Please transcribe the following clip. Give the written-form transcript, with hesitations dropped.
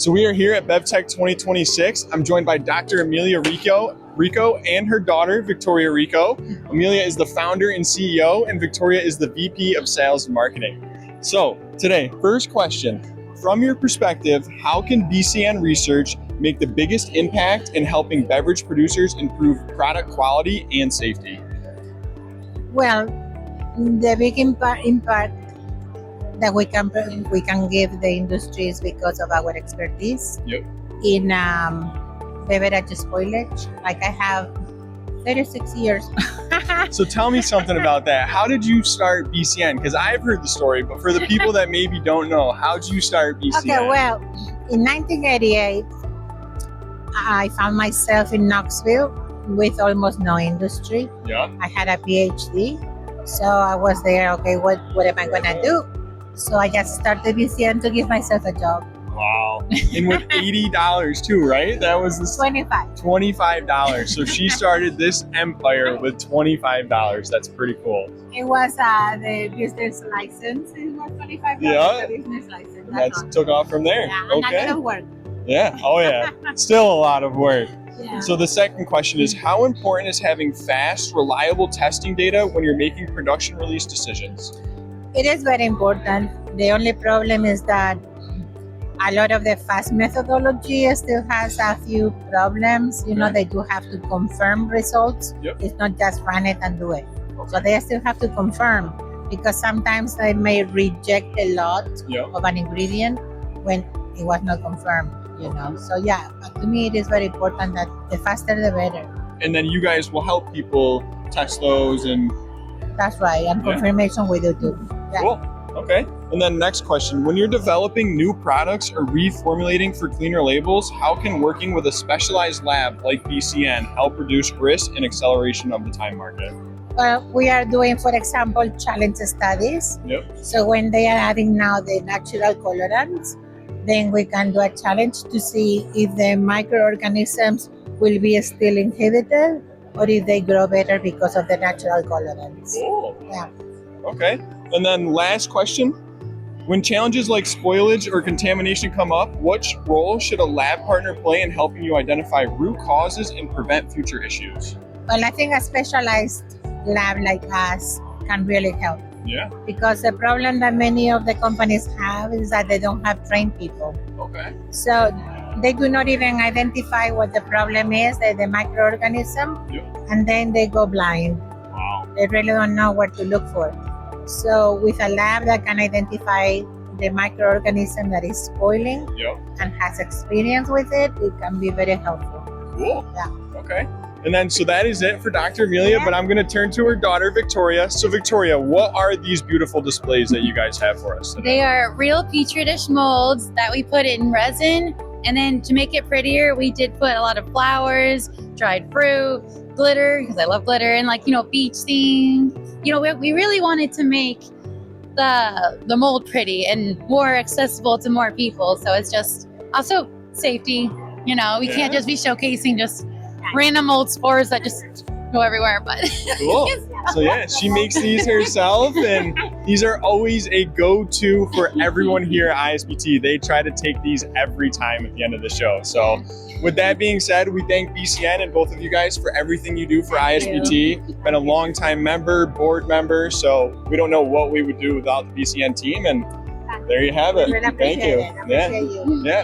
So we are here at BevTech 2026. I'm joined by Dr. Emilia Rico and her daughter, Victoria Rico. Emilia is the founder and CEO, and Victoria is the VP of Sales and Marketing. So today, first question, from your perspective, how can BCN research make the biggest impact in helping beverage producers improve product quality and safety? Well, the big impact that we can give the industries because of our expertise in beverage spoilage. Like I have 36 years. So tell me something about that. How did you start BCN? Because I've heard the story, but for the people that maybe don't know, how did you start BCN? Okay, well, in 1988, I found myself in Knoxville with almost no industry. Yeah. I had a PhD, so I was there. Okay, what am I gonna do? So I just started BCN to give myself a job. Wow. And with $80 too, right? That was the $25. So she started this empire with $25. That's pretty cool. It was the business license. It was $25. Yeah. The business license. And that took off from there. Yeah, okay. And a lot of work. Yeah. Oh yeah. Still a lot of work. Yeah. So the second question is, how important is having fast, reliable testing data when you're making production release decisions? It is very important. The only problem is that a lot of the fast methodology still has a few problems. You know, they do have to confirm results. It's not just run it and do it. So they still have to confirm, because sometimes they may reject a lot of an ingredient when it was not confirmed, you know. So yeah, but to me it is very important that the faster the better. And then you guys will help people test those and... That's right, and confirmation we do too. Yeah. Cool. Okay. And then next question, when you're developing new products or reformulating for cleaner labels, how can working with a specialized lab like BCN help reduce risk and acceleration of the time market? Well, we are doing, for example, challenge studies. So when they are adding now the natural colorants, then we can do a challenge to see if the microorganisms will be still inhibited or if they grow better because of the natural colorants. Cool. Yeah. Okay. And then last question, when challenges like spoilage or contamination come up, what role should a lab partner play in helping you identify root causes and prevent future issues? Well, I think a specialized lab like us can really help. Yeah. Because the problem that many of the companies have is that they don't have trained people. Okay. So they do not even identify what the problem is, the microorganism, and then they go blind. Wow. They really don't know what to look for. So with a lab that can identify the microorganism that is spoiling and has experience with it, it can be very helpful. Cool. Yeah. Okay. And then, so that is it for Dr. Emilia, but I'm going to turn to her daughter, Victoria. So Victoria, what are these beautiful displays that you guys have for us today? They are real Petri dish molds that we put in resin. And then to make it prettier, we did put a lot of flowers, dried fruit, glitter, because I love glitter, and beach theme. We really wanted to make the mold pretty and more accessible to more people. So it's just also safety. We can't just be showcasing just random mold spores that just go everywhere. But cool. So yeah, she makes these herself, and these are always a go-to for everyone here at ISBT. They try to take these every time at the end of the show. So with that being said, we thank BCN and both of you guys for everything you do for ISBT. Been a long-time member, board member, so we don't know what we would do without the BCN team, and there you have it. Really Thank you. Appreciate you. Yeah.